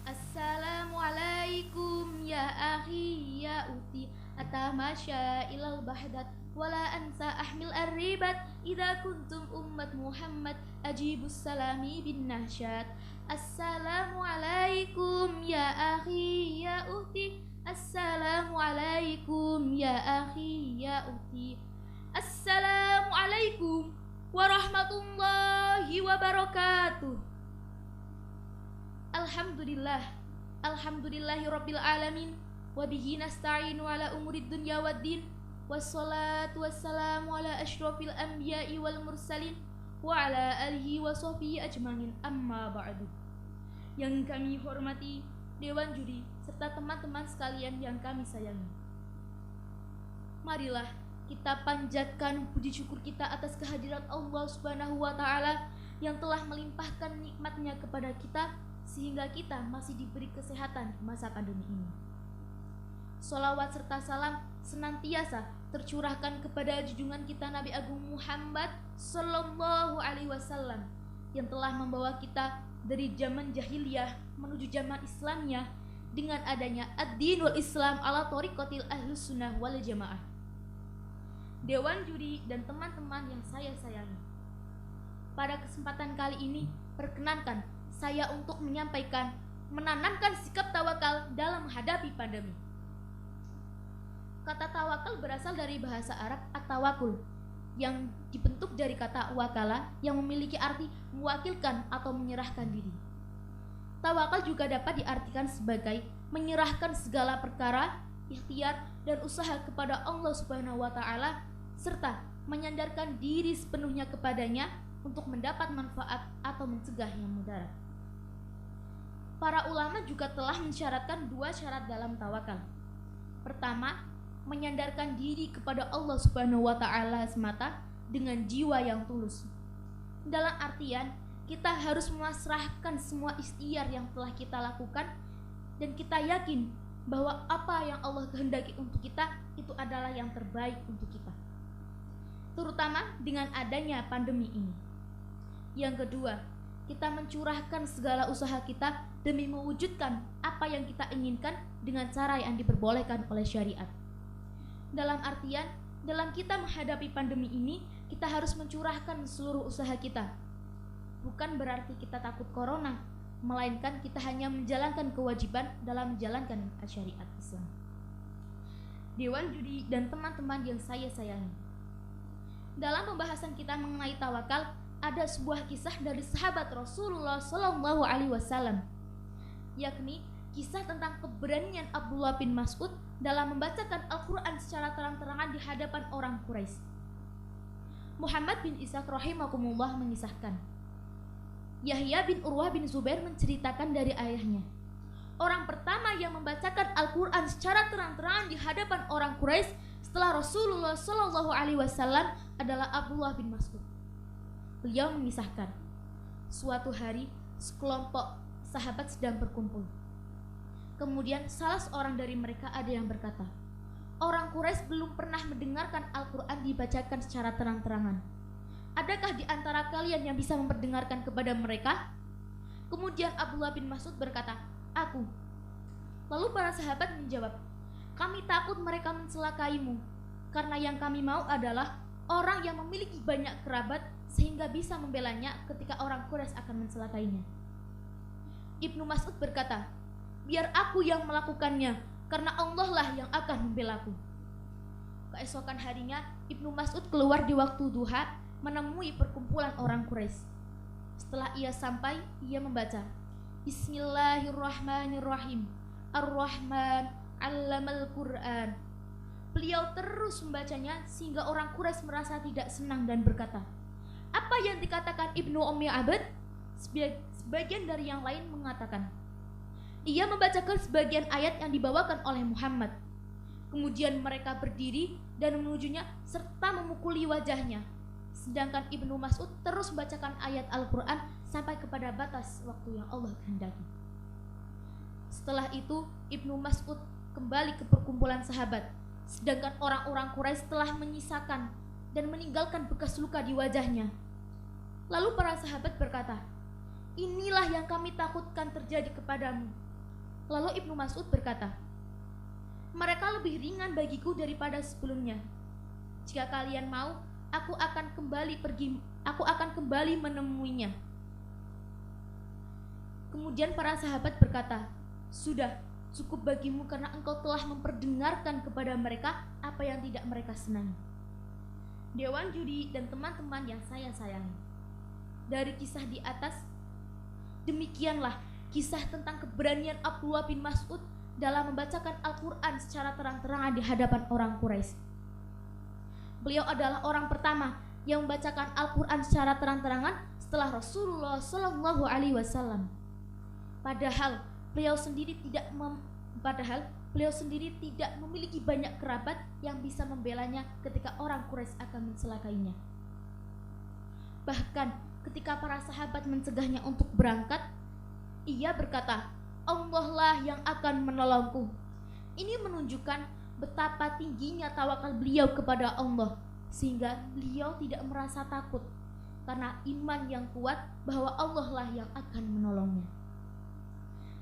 Assalamualaikum ya akhi ya uti atamasya ilal bahdat wala ansa ahmil arribat idza kuntum ummat Muhammad ajibus salami bin nahsyat. Assalamualaikum ya akhi ya uti. Assalamualaikum ya akhi ya uti. Assalamualaikum warahmatullahi wabarakatuh. Alhamdulillahirabbil alamin wa bihi nasta'inu ala umurid dunya waddin wassalatu wassalamu ala asyrafil anbiya'i wal mursalin wa ala alihi wa sahbihi ajmain, amma ba'du. Yang kami hormati Dewan Juri serta teman-teman sekalian yang kami sayangi, marilah kita panjatkan puji syukur kita atas kehadirat Allah Subhanahu wa Ta'ala yang telah melimpahkan nikmatnya kepada kita sehingga kita masih diberi kesehatan di masa pandemi ini. Sholawat serta salam senantiasa tercurahkan kepada junjungan kita Nabi Agung Muhammad Sallallahu Alaihi Wasallam yang telah membawa kita dari zaman jahiliyah menuju zaman Islamiyah dengan adanya ad-din wal Islam ala thariqatil ahlus sunnah wal jamaah. Dewan Juri dan teman-teman yang saya sayangi, pada kesempatan kali ini perkenankan saya untuk menanamkan sikap tawakal dalam menghadapi pandemi. Kata tawakal berasal dari bahasa Arab at-tawakul yang dibentuk dari kata wakala yang memiliki arti mewakilkan atau menyerahkan diri. Tawakal juga dapat diartikan sebagai menyerahkan segala perkara, ikhtiar dan usaha kepada Allah Subhanahu wa Ta'ala serta menyandarkan diri sepenuhnya kepadanya untuk mendapat manfaat atau mencegah yang mudarat. Para ulama juga telah mensyaratkan dua syarat dalam tawakal. Pertama, menyandarkan diri kepada Allah Subhanahu wa Ta'ala semata dengan jiwa yang tulus. Dalam artian, kita harus memasrahkan semua ikhtiar yang telah kita lakukan dan kita yakin bahwa apa yang Allah kehendaki untuk kita itu adalah yang terbaik untuk kita, terutama dengan adanya pandemi ini. Yang kedua, kita mencurahkan segala usaha kita demi mewujudkan apa yang kita inginkan dengan cara yang diperbolehkan oleh syariat. Dalam artian, dalam kita menghadapi pandemi ini, kita harus mencurahkan seluruh usaha kita. Bukan berarti kita takut corona, melainkan kita hanya menjalankan kewajiban dalam menjalankan syariat Islam. Dewan Juri dan teman-teman yang saya sayangi, dalam pembahasan kita mengenai tawakal, ada sebuah kisah dari sahabat Rasulullah Sallallahu Alaihi Wasallam, yakni kisah tentang keberanian Abdullah bin Mas'ud dalam membacakan Al-Quran secara terang-terangan di hadapan orang Quraisy. Muhammad bin Ishaq rahimakumullah mengisahkan, Yahya bin Urwah bin Zubair menceritakan dari ayahnya, orang pertama yang membacakan Al-Quran secara terang-terangan di hadapan orang Quraisy setelah Rasulullah Sallallahu Alaihi Wasallam adalah Abdullah bin Mas'ud. Beliau mengisahkan, suatu hari sekelompok sahabat sedang berkumpul. Kemudian salah seorang dari mereka ada yang berkata, orang Quraisy belum pernah mendengarkan Al-Quran dibacakan secara terang-terangan. Adakah di antara kalian yang bisa memperdengarkan kepada mereka? Kemudian Abdullah bin Mas'ud berkata, aku. Lalu para sahabat menjawab, kami takut mereka mencelakaimu, karena yang kami mau adalah orang yang memiliki banyak kerabat sehingga bisa membelanya ketika orang Quraisy akan mencelakainya. Ibnu Mas'ud berkata, biar aku yang melakukannya, karena Allah lah yang akan membelaku. Keesokan harinya, Ibnu Mas'ud keluar di waktu duha menemui perkumpulan orang Quraisy. Setelah ia sampai, ia membaca, Bismillahirrahmanirrahim, Ar-Rahman, 'Allamal Qur'an. Beliau terus membacanya sehingga orang Quraisy merasa tidak senang dan berkata, apa yang dikatakan Ibnu Ummi Abd? Sebagian dari yang lain mengatakan, ia membacakan sebagian ayat yang dibawakan oleh Muhammad. Kemudian mereka berdiri dan menujunya serta memukuli wajahnya. Sedangkan Ibnu Mas'ud terus membacakan ayat Al-Quran sampai kepada batas waktu yang Allah kehendaki. Setelah itu Ibnu Mas'ud kembali ke perkumpulan sahabat, sedangkan orang-orang Quraisy telah menyisakan dan meninggalkan bekas luka di wajahnya. Lalu para sahabat berkata, "Inilah yang kami takutkan terjadi kepadamu." Lalu Ibnu Mas'ud berkata, "Mereka lebih ringan bagiku daripada sebelumnya. Jika kalian mau, aku akan kembali menemuinya." Kemudian para sahabat berkata, "Sudah, cukup bagimu karena engkau telah memperdengarkan kepada mereka apa yang tidak mereka senangi." Dewan juri dan teman-teman yang saya sayangi, dari kisah di atas, demikianlah kisah tentang keberanian Abdullah bin Mas'ud dalam membacakan Al-Quran secara terang-terangan di hadapan orang Quraisy. Beliau adalah orang pertama yang membacakan Al-Quran secara terang-terangan setelah Rasulullah Shallallahu Alaihi Wasallam. Padahal beliau sendiri tidak memiliki banyak kerabat yang bisa membelanya ketika orang Quraisy akan mencelakainya. Bahkan ketika para sahabat mencegahnya untuk berangkat, ia berkata, "Allah lah yang akan menolongku." Ini menunjukkan betapa tingginya tawakal beliau kepada Allah, sehingga beliau tidak merasa takut karena iman yang kuat bahwa Allah lah yang akan menolongnya.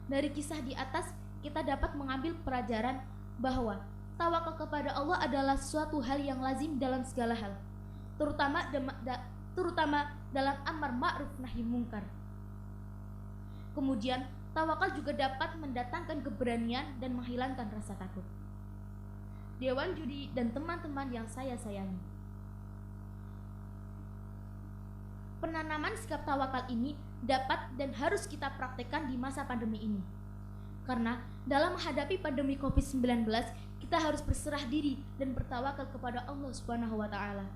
Dari kisah di atas, kita dapat mengambil pelajaran bahwa tawakal kepada Allah adalah suatu hal yang lazim dalam segala hal, terutama dalam amar ma'ruf nahi mungkar. Kemudian, tawakal juga dapat mendatangkan keberanian dan menghilangkan rasa takut. Dewan juri dan teman-teman yang saya sayangi, penanaman sikap tawakal ini dapat dan harus kita praktekkan di masa pandemi ini. Karena dalam menghadapi pandemi COVID-19, kita harus berserah diri dan bertawakal kepada Allah Subhanahu wa taala.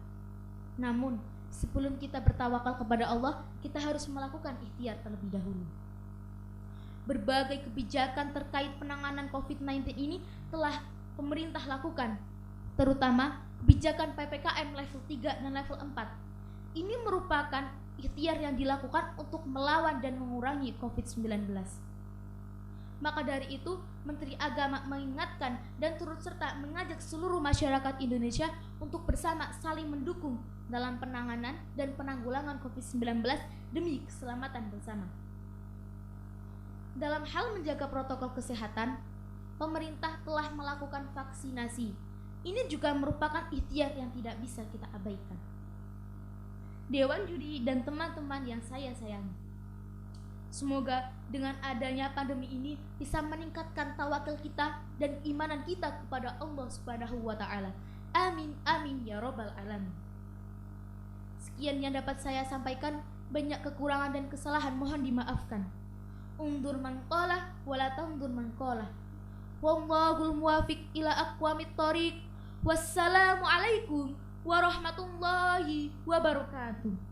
Namun, sebelum kita bertawakal kepada Allah, kita harus melakukan ikhtiar terlebih dahulu. Berbagai kebijakan terkait penanganan COVID-19 ini telah pemerintah lakukan, terutama kebijakan PPKM level 3 dan level 4. Ini merupakan ikhtiar yang dilakukan untuk melawan dan mengurangi COVID-19. Maka dari itu, Menteri Agama mengingatkan dan turut serta mengajak seluruh masyarakat Indonesia untuk bersama saling mendukung dalam penanganan dan penanggulangan COVID-19 demi keselamatan bersama. Dalam hal menjaga protokol kesehatan, pemerintah telah melakukan vaksinasi. Ini juga merupakan ikhtiar yang tidak bisa kita abaikan. Dewan juri dan teman-teman yang saya sayangi, semoga dengan adanya pandemi ini bisa meningkatkan tawakal kita dan imanan kita kepada Allah Subhanahu wa taala. Amin amin ya robbal alamin. Sekian yang dapat saya sampaikan, banyak kekurangan dan kesalahan mohon dimaafkan. Undur man qala wala tandur man qala. Wallahul muwafiq ila aqwamit thoriq. Wassalamu alaikum warahmatullahi wabarakatuh.